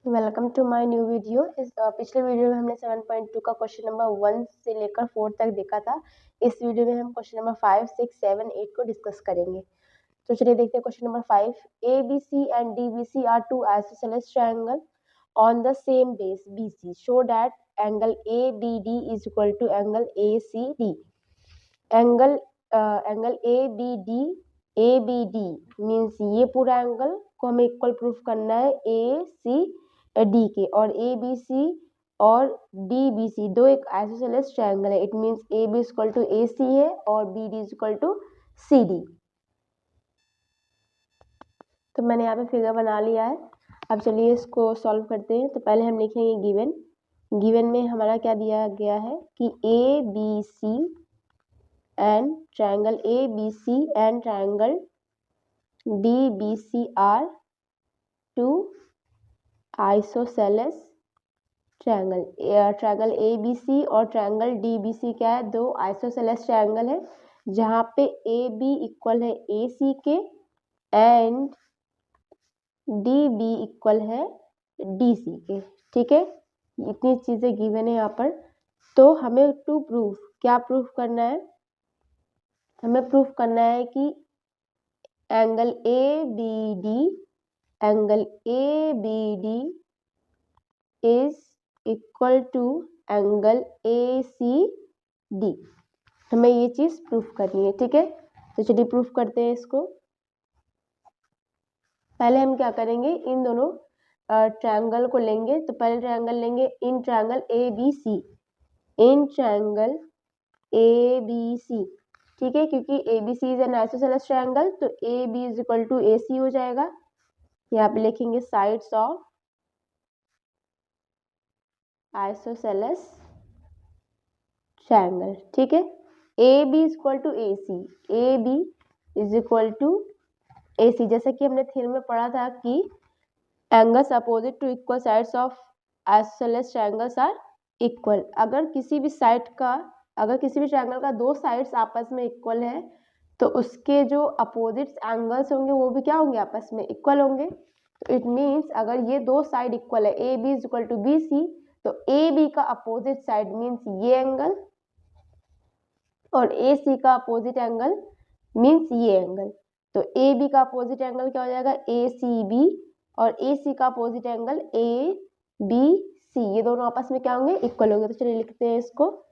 Welcome to my new video. इस पिछले video में हमने 7.2 का क्वेश्चन नंबर 1 से लेकर 4 तक देखा था। इस वीडियो में हम क्वेश्चन नंबर 5, 6, 7, 8 को डिस्कस करेंगे। तो चलिए देखते हैं question number 5। ABC and DBC are two isosceles triangle on the same base BC. Show that angle ABD is equal to angle ACD. Angle ABD means ये पूरा एंगल को हमें इक्वल प्रूफ करना है ACD के, और ABC और DBC दो एक आइसोसेलेस ट्रायंगल है। It means AB equal to AC है और BD इक्वल टू CD। तो मैंने यहाँ पे फिगर बना लिया है। अब चलिए इसको सॉल्व करते हैं। तो पहले हम लिखेंगे गिवन में हमारा क्या दिया गया है कि ABC and triangle ABC and triangle DBC are two isosceles triangle। Triangle ABC और ट्रायंगल DBC क्या है? दो आइसोसेलेस ट्रायंगल है, जहाँ पे AB इक्वल है AC के एंड DB इक्वल है DC के। ठीक है, इतनी चीजें गिवन है यहाँ पर। तो हमें टू प्रूफ क्या प्रूफ करना है? हमें प्रूफ करना है कि angle ABD is equal to angle ACD। हमें ये चीज प्रूफ करनी है। ठीक है, तो चलिए प्रूफ करते हैं इसको। पहले हम क्या करेंगे, इन दोनों ट्रायंगल को लेंगे। तो पहले ट्रायंगल लेंगे in triangle ABC, in triangle ABC। ठीक है, क्योंकि ABC is an isosceles triangle, तो AB is equal to AC हो जाएगा। यहाँ पे लिखेंगे साइड्स ऑफ आइसोसेलेस ट्रायंगल। ठीक है, AB is equal to AC, AB is equal to AC। जैसे कि हमने थ्योरम में पढ़ा था कि angles opposite to equal sides of isosceles triangles are equal. अगर किसी भी ट्रायंगल का दो साइड्स आपस में इक्वल है, तो उसके जो अपोजिट एंगल्स होंगे वो भी क्या होंगे? आपस में इक्वल होंगे। तो इट मीन्स अगर ये दो साइड इक्वल है, AB is equal to BC, तो AB का अपोजिट साइड मीन्स ये एंगल, और AC का अपोजिट एंगल मीन्स ये एंगल। तो AB का अपोजिट एंगल क्या हो जाएगा? ACB, और AC का अपोजिट एंगल ABC। ये दोनों आपस में क्या होंगे? इक्वल होंगे। तो चलिए लिखते हैं इसको,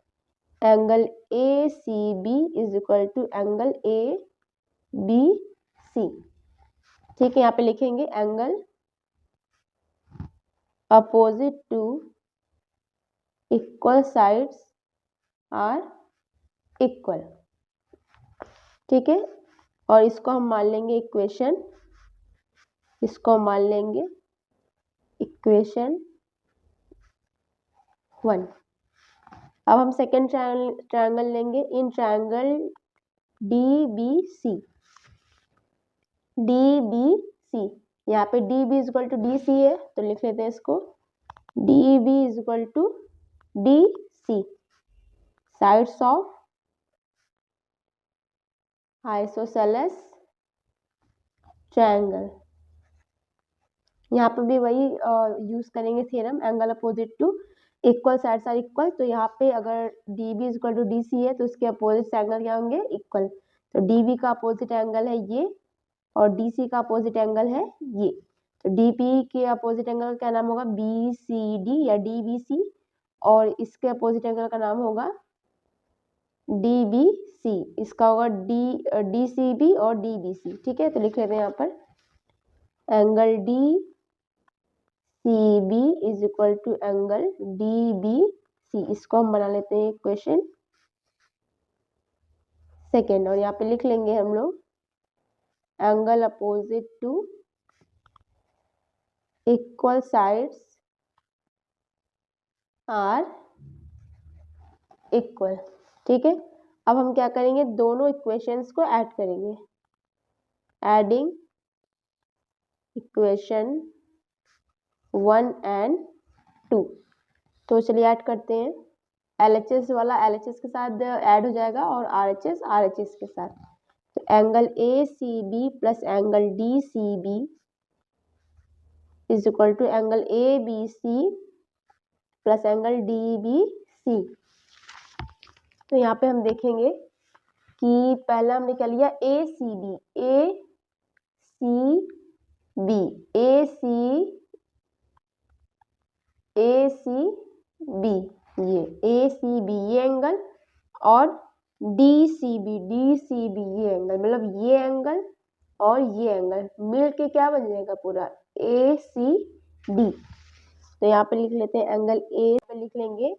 angle ACB is equal to angle ABC। ठीक है, यहाँ पे लिखेंगे angle opposite to equal sides are equal. ठीक है, और इसको हम मान लेंगे इक्वेशन, इक्वेशन 1। अब हम सेकेंड ट्रायंगल लेंगे इन ट्रायंगल DBC। यहाँ पे DB is equal to DC है, तो लिख लेते हैं इसको, DB is equal to DC। Sides of isosceles triangle. यहाँ पे भी वही यूज करेंगे theorem, angle opposite to equal sides are equal. तो यहाँ पे अगर DB is equal to DC है, तो उसके अपोजिट एंगल क्या होंगे? इक्वल। तो DB का अपोजिट एंगल है ये, और DC का अपोजिट एंगल है ये। तो DB के अपोजिट एंगल का नाम होगा BCD या DBC, और इसके अपोजिट एंगल का नाम होगा DBC। इसका होगा DCB और DBC। ठीक है, तो लिख लेते हैं यहाँ पर angle DCB is equal to angle DBC। इसको हम बना लेते हैं इक्वेशन सेकेंड, और यहाँ पे लिख लेंगे हम लोग angle opposite to equal sides are equal. ठीक है, अब हम क्या करेंगे, दोनों इक्वेशंस को ऐड करेंगे। Adding equation 1 and 2। तो चलिए ऐड करते हैं। LHS वाला LHS के साथ ऐड हो जाएगा, और RHS RHS के साथ। तो angle ACB plus angle DCB is equal to angle A B C plus angle D B C. तो यहाँ पे हम देखेंगे कि पहला हमने क्या लिया, ए सी बी, ए सी बी, ए सी बी, ये ए सी बी ये एंगल, और डी सी बी ये एंगल, मतलब ये एंगल और ये एंगल मिल के क्या बन जाएगा पूरा ए सी डी। तो यहाँ पे लिख लेते हैं एंगल ए पे लिख लेंगे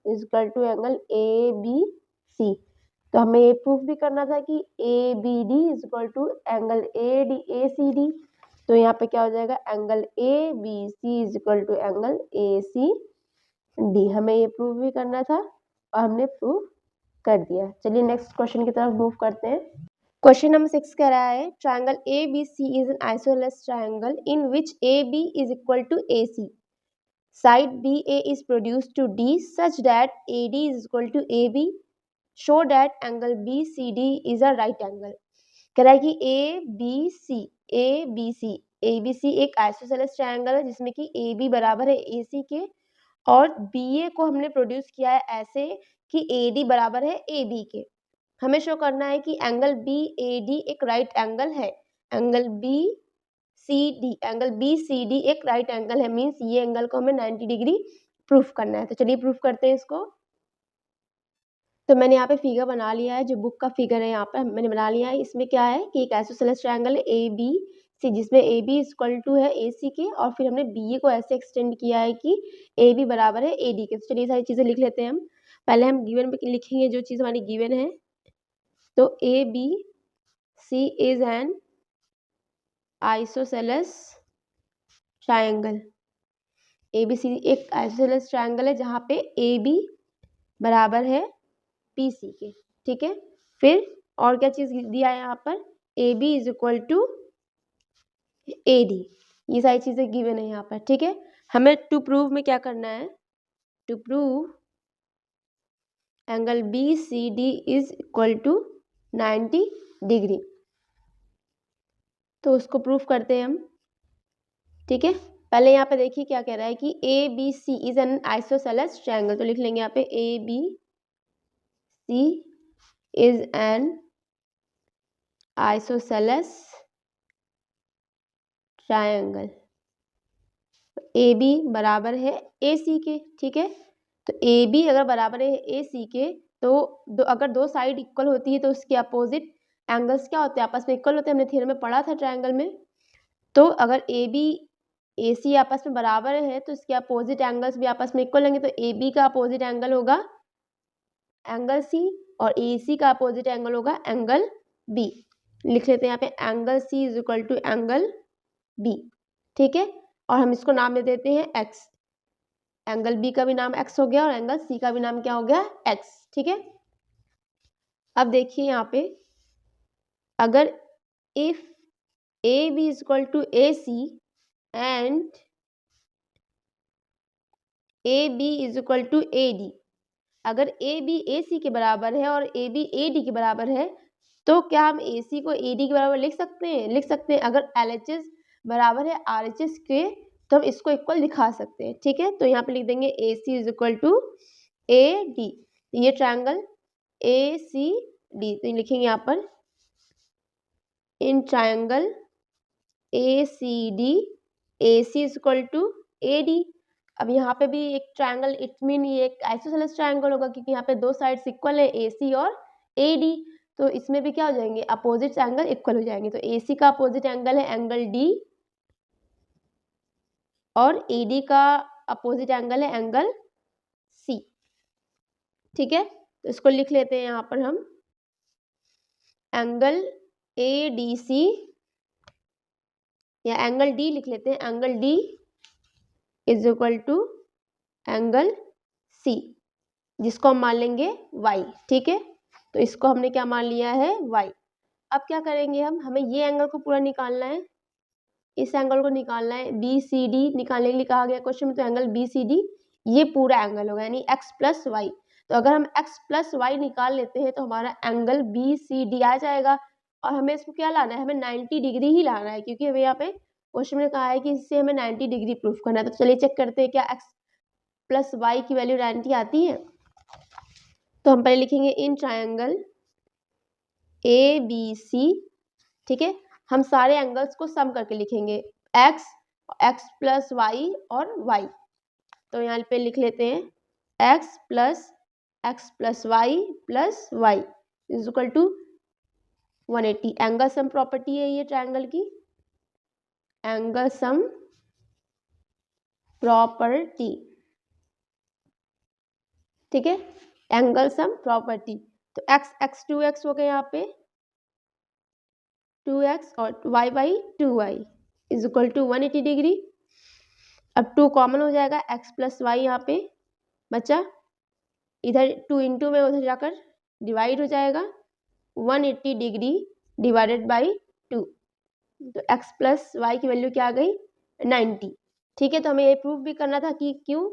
is equal to angle A B C. तो हमें ये प्रूफ भी करना था कि A B D is equal to angle A C D. तो यहाँ पे क्या हो जाएगा, angle A B C is equal to angle A C D. हमें ये प्रूफ भी करना था और हमने प्रूफ कर दिया। चलिए नेक्स्ट क्वेश्चन की तरफ मूव करते हैं। क्वेश्चन नंबर 6 कह रहा है triangle A B C is an isosceles triangle in which A B is equal to A C. Side BA is produced to D such that AD is equal to AB. Show that angle BCD is a right angle. कह रहा है कि ABC एक isosceles triangle है जिसमें कि AB बराबर है AC के, और BA को हमने प्रोड्यूस किया है ऐसे कि AD बराबर है AB के। हमें शो करना है कि एंगल BAD एक राइट एंगल है, एंगल BCD एक राइट एंगल है, मींस ये एंगल को हमें 90 डिग्री प्रूफ करना है। तो चलिए प्रूफ करते हैं इसको। तो मैंने यहाँ पे फिगर बना लिया है, जो बुक का फिगर है यहाँ पे मैंने बना लिया है। इसमें क्या है कि एक आइसोसेलेस ट्रायंगल है ए बी सी, जिसमें ए बी इक्वल टू है ए सी के, और फिर हमने बी ए को ऐसे एक्सटेंड किया है कि ए बी बराबर है ए डी के। तो चलिए सारी चीज़ें लिख लेते हैं हम। पहले हम गिवन पे लिखेंगे जो चीज़ हमारी गिवन है। तो A B C is an isosceles triangle. ABC एक आइसोसेलेस ट्रायंगल है जहाँ पे AB बराबर है BC के, ठीक है। फिर और क्या चीज दिया है यहाँ पर, AB is equal to AD, ये सारी चीजें गिवन है यहाँ पर, ठीक है। हमें टू प्रूव में क्या करना है, to prove angle BCD is equal to 90 degree. तो उसको प्रूफ करते हैं हम, ठीक है। पहले यहाँ पे देखिए क्या कह रहा है कि ABC is an isosceles triangle. तो लिख लेंगे यहाँ पे ABC is an isosceles triangle. AB बराबर है AC के, ठीक है। तो AB अगर बराबर है AC के, तो अगर दो साइड इक्वल होती है तो उसके अपोजिट एंगल्स क्या होते हैं, आपस में इक्वल होते हैं। हमने थ्योरम में पढ़ा था ट्रायंगल में। तो अगर AB AC आपस में बराबर है तो इसके अपोजिट एंगल्स भी आपस में इक्वल होंगे। तो AB का अपोजिट एंगल होगा एंगल C, और AC का अपोजिट एंगल होगा एंगल B। लिख लेते हैं यहाँ पे angle C is equal to angle B, ठीक है। और हम इसको नाम दे देते हैं X। एंगल B का भी नाम X हो गया और एंगल C का भी नाम क्या हो गया, X, ठीक है। अब देखिए यहाँ पे, अगर if AB is equal to AC and AB is equal to AD, अगर AB AC के बराबर है और AB AD के बराबर है, तो क्या हम AC को AD के बराबर लिख सकते हैं? लिख सकते हैं। अगर LHS बराबर है RHS के तो हम इसको इक्वल दिखा सकते हैं, ठीक है। तो यहाँ पे लिख देंगे AC is equal to AD। ये ट्रायंगल ACD, तो लिखेंगे यहाँ पर in triangle ACD AC is equal to AD। अब यहाँ पे भी एक ट्रायंगल, इट मीन ये एक आइसोसेलेस ट्रायंगल होगा क्योंकि यहाँ पे दो साइड्स इक्वल है AC और AD। तो इसमें भी क्या हो जाएंगे, अपोजिट एंगल इक्वल हो जाएंगे। तो AC का अपोजिट एंगल है एंगल D और AD का अपोजिट एंगल है एंगल C, ठीक है। तो इसको लिख लेते हैं यहाँ पर हम एंगल ADC, या एंगल D लिख लेते हैं, angle D is equal to angle C, जिसको हम मान लेंगे Y, ठीक है। तो इसको हमने क्या मान लिया है, Y। अब क्या करेंगे हम, हमें ये एंगल को पूरा निकालना है, इस एंगल को निकालना है। BCD निकालने के लिए कहा गया क्वेश्चन में, तो एंगल BCD ये पूरा एंगल होगा, यानी X प्लस वाई। तो अगर हम X प्लस वाई निकाल लेते हैं तो हमारा एंगल BCD आ जाएगा। और हमें इसको क्या लाना है, हमें 90 डिग्री ही लाना है, क्योंकि हमें यहाँ पे क्वेश्चन में कहा है कि इससे हमें 90 डिग्री प्रूफ करना है। तो चलिए चेक करते हैं क्या x प्लस वाई की वैल्यू 90 आती है। तो हम पहले लिखेंगे इन ट्रायंगल ए बी सी, ठीक है, हम सारे एंगल्स को सम करके लिखेंगे x प्लस वाई और y। तो यहाँ पे लिख लेते हैं x plus y is equal to 180। Angle sum property है ये ट्रायंगल की, एंगल सम प्रॉपर्टी, ठीक है, एंगल सम प्रॉपर्टी। तो x 2x हो गया यहाँ पे 2x और y 2y is equal to 180 degree. अब 2 कॉमन हो जाएगा, x प्लस वाई यहाँ पे बचा, इधर 2 इंटू में उधर जाकर डिवाइड हो जाएगा, 180 डिग्री डिवाइडेड बाई 2। तो x प्लस वाई की वैल्यू क्या आ गई 90, ठीक है। तो हमें ये प्रूफ भी करना था कि क्यों,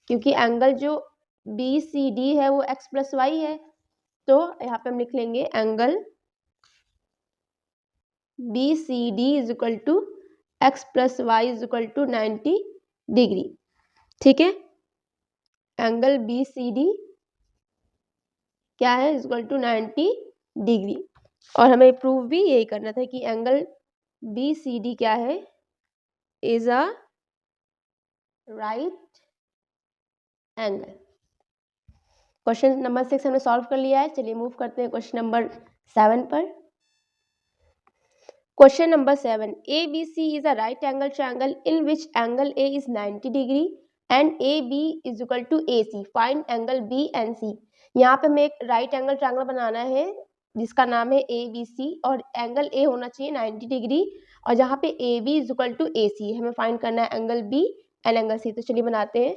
क्योंकि एंगल जो बी सी डी है वो x प्लस वाई है। तो यहाँ पे हम लिख लेंगे angle B C D is equal to x plus y is equal to 90 degree, ठीक है। एंगल बी सी डी क्या है इज इक्वल टू 90 डिग्री। और हमें प्रूफ भी यही करना था कि एंगल बी सी डी क्या है, is a right angle. Question number 6 हमने सॉल्व कर लिया है। चलिए मूव करते हैं क्वेश्चन नंबर 7 पर। Question number 7, ABC is a right angle triangle in which angle A is 90 degree and AB is equal to AC. Find angle B and C. यहाँ पे हमें एक राइट एंगल ट्रायंगल बनाना है जिसका नाम है ABC और एंगल A होना चाहिए 90 डिग्री और जहाँ पे AB is equal to AC हमें फाइंड करना है angle B and angle C। तो चलिए बनाते हैं।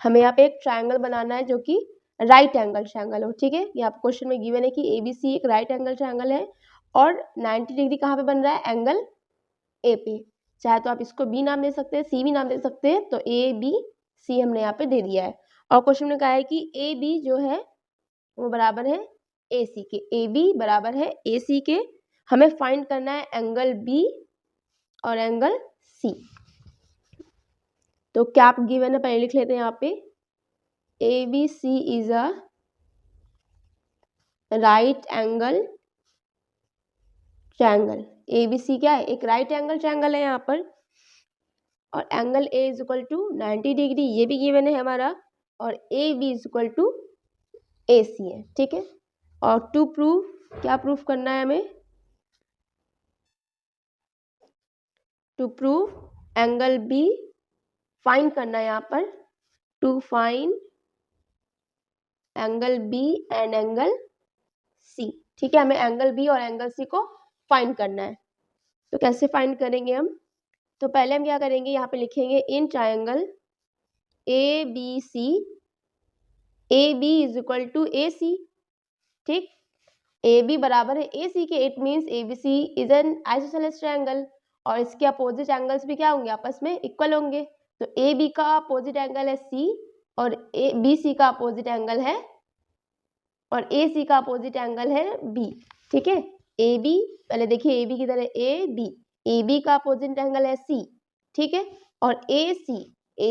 हमें यहाँ पे एक ट्रायंगल बनाना है जो कि राइट एंगल ट्रायंगल हो, ठीक है। यहाँ पे क्वेश्चन में गिवन है कि ABC एक राइट एंगल ट्रायंगल है और 90 डिग्री कहाँ पे बन रहा है एंगल ए पे। चाहे तो आप इसको बी नाम दे सकते हैं, सी भी नाम दे सकते हैं। तो ए बी सी हमने यहाँ पे दे दिया है और क्वेश्चन में कहा है कि ए बी जो है वो बराबर है ए सी के, ए बी बराबर है ए सी के। हमें फाइंड करना है एंगल बी और एंगल सी। तो क्या आप गिवन है पहले लिख लेते हैं यहाँ पे A B C is a right angle triangle. ABC क्या है एक राइट एंगल ट्रायंगल है यहाँ पर और angle A is equal to 90 degree ये भी गिवन है हमारा और AB is equal to AC है, ठीक है। और टू प्रूफ क्या प्रूफ करना है हमें, to proof angle B find करना है यहाँ पर, to find angle B and angle C, ठीक है। हमें एंगल B और एंगल C को फाइंड करना है। तो कैसे फाइंड करेंगे हम, तो पहले हम क्या करेंगे यहाँ पे लिखेंगे in triangle A B C A B is equal to A C, ठीक। ए बी बराबर है ए सी के, it means A B C is an isosceles triangle और इसके अपोजिट एंगल्स भी क्या होंगे आपस में इक्वल होंगे। तो ए बी का अपोजिट एंगल है सी और ए बी सी का अपोजिट एंगल है और ए सी का अपोजिट एंगल है बी, ठीक है। ए बी पहले देखिए ए बी किधर है ए बी का अपोजिट एंगल है सी, ठीक है। और ए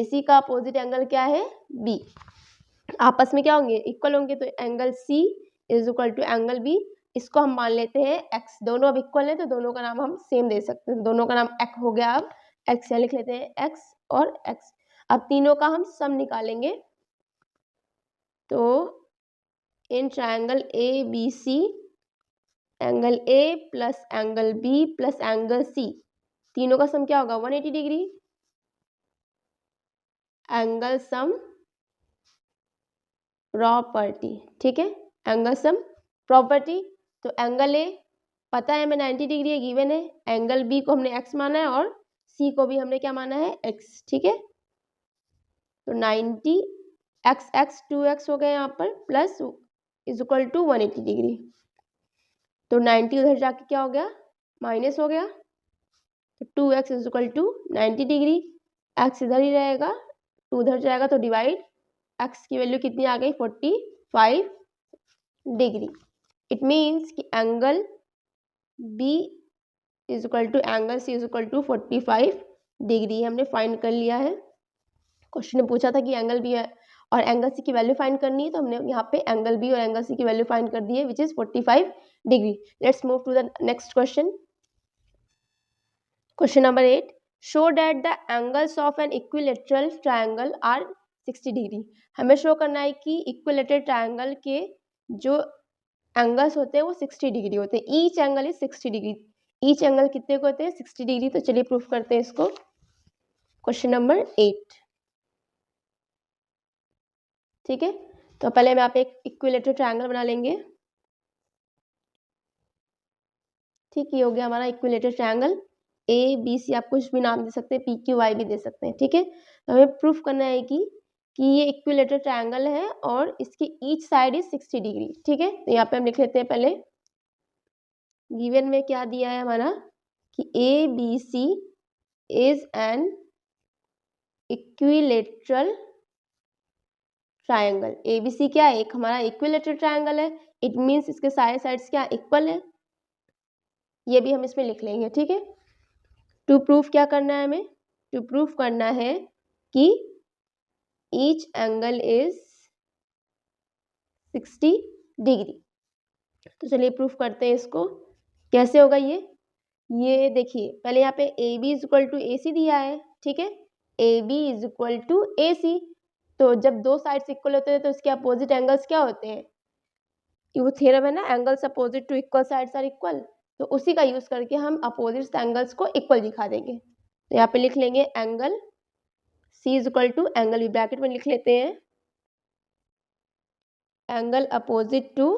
सी का अपोजिट एंगल क्या है बी, आपस में क्या होंगे इक्वल होंगे। तो angle C is equal to angle B, इसको हम मान लेते हैं एक्स, दोनों अब इक्वल है तो दोनों का नाम हम सेम दे सकते हैं, दोनों का नाम एक्स हो गया। अब एक्स यहाँ लिख लेते हैं एक्स और एक्स। अब तीनों का हम सम निकालेंगे। तो in triangle A B C angle A plus angle B plus angle C तीनों का सम क्या होगा 180 डिग्री। एंगल सम प्रॉपर्टी, ठीक है, एंगल सम प्रॉपर्टी। तो एंगल ए पता है हमें 90 डिग्री है गिवन है, एंगल बी को हमने एक्स माना है और सी को भी हमने क्या माना है एक्स, ठीक है। तो 90 एक्स एक्स 2x हो गया यहाँ पर plus is equal to 180 degree. तो 90 उधर जाके क्या हो गया माइनस हो गया, तो 2x is equal to 90 degree. X इधर ही रहेगा, 2 उधर जाएगा तो डिवाइड, एक्स की वैल्यू कितनी आ गई 45 डिग्री। इट मीन्स कि angle B is equal to angle C is equal to 45 degree हमने फाइंड कर लिया है। क्वेश्चन ने पूछा था कि एंगल बी और एंगल सी की वैल्यू फाइंड करनी है, तो हमने यहाँ पे एंगल बी और एंगल सी की वैल्यू फाइंड कर दी है which is 45 degree. Let's move to the next question. Question number 8, show that the angles of an equilateral triangle are 60 degree. हमें शो करना है कि इक्विलेटरल ट्रायंगल के जो एंगल्स होते हैं वो 60 डिग्री होते हैं। Each angle is 60 degree. Each angle कितने को होते हैं? 60 डिग्री। तो चलिए प्रूफ करते हैं इसको। क्वेश्चन नंबर 8, ठीक है। तो पहले हम यहाँ पे एक इक्विलेटरल ट्रायंगल बना लेंगे। ठीक, ये हो गया हमारा equilateral triangle. A B C आप कुछ भी नाम दे सकते हैं, पी क्यू वाई भी दे सकते हैं, ठीक है। तो हमें प्रूफ करना है कि ये इक्विलेटरल ट्रायंगल है और इसकी ईच साइड इज 60 डिग्री, ठीक है। तो यहाँ पे हम लिख लेते हैं पहले, गिवन में क्या दिया है हमारा कि A B C is an equilateral triangle. ABC क्या है? एक हमारा इक्विलेटरल ट्रायंगल है। इट मींस इसके सारे साइड्स क्या इक्वल है, ये भी हम इसमें लिख लेंगे, ठीक है। टू प्रूफ क्या करना है हमें? टू प्रूफ करना है कि ईच एंगल इज 60 डिग्री। तो चलिए प्रूफ करते हैं इसको। कैसे होगा ये देखिए, पहले यहाँ पे A B is equal to A C दिया है, ठीक है। A B is equal to A C. तो जब दो साइड्स इक्वल होते हैं तो इसके अपोजिट एंगल्स क्या होते हैं? वो थ्योरम है ना, angles opposite to equal sides are equal. तो उसी का यूज करके हम अपोजिट एंगल्स को इक्वल दिखा देंगे। तो यहाँ पे लिख लेंगे angle C is equal to, angle भी ब्रैकेट में लिख लेते हैं, angle opposite to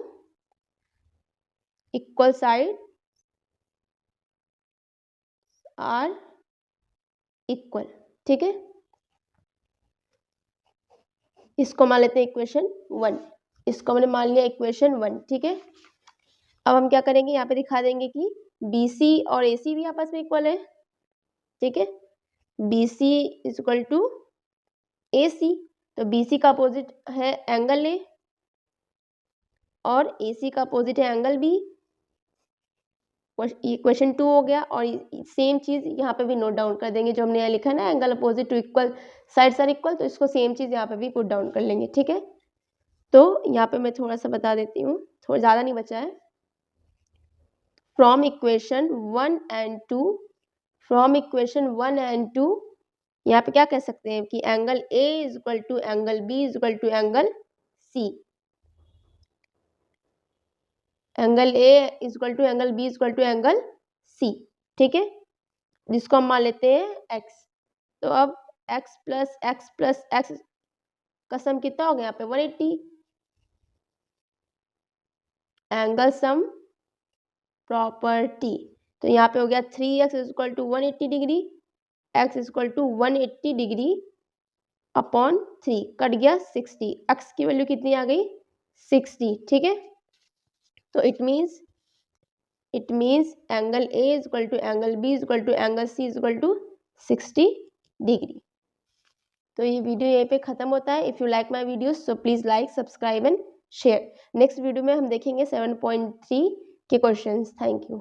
equal side are equal, ठीक है। इसको मान लेते हैं इक्वेशन 1। इसको हमने मान लिया इक्वेशन 1, ठीक है। अब हम क्या करेंगे, यहाँ पे दिखा देंगे कि BC और AC भी आपस में इक्वल है, ठीक है। BC is equal to AC। तो BC का अपोजिट है एंगल A और AC का अपोजिट है एंगल B। इक्वेशन 2 हो गया। और सेम चीज यहाँ पे भी नोट डाउन कर देंगे, जो हमने यहाँ लिखा है ना, angle opposite to equal sides are equal. तो इसको सेम चीज यहाँ पे भी पुट डाउन कर लेंगे, ठीक है। तो यहाँ पे मैं थोड़ा सा बता देती हूँ, थोड़ा ज़्यादा नहीं बचा है। From equation 1 and 2, from equation 1 and 2 यहाँ पे क्या कह सकते हैं कि angle A is equal to angle B is equal to angle C। Angle A is equal to angle B is equal to angle C, ठीक है। जिसको हम मान लेते हैं x। तो अब x प्लस x का सम कितना हो गया यहाँ पे? 180। एंगल सम प्रॉपर्टी, तो यहाँ पे हो गया 3x is equal to 180 degree, x is equal to 180 degree upon 3, cut गया 60। x की वैल्यू कितनी आ गई? 60, ठीक है। तो it means angle A is equal to angle B is equal to angle C is equal to 60 degree. तो ये वीडियो यहीं पे खत्म होता है। If you like my videos so please like, subscribe and share. Next video में हम देखेंगे 7.3 के क्वेश्चंस। Thank you.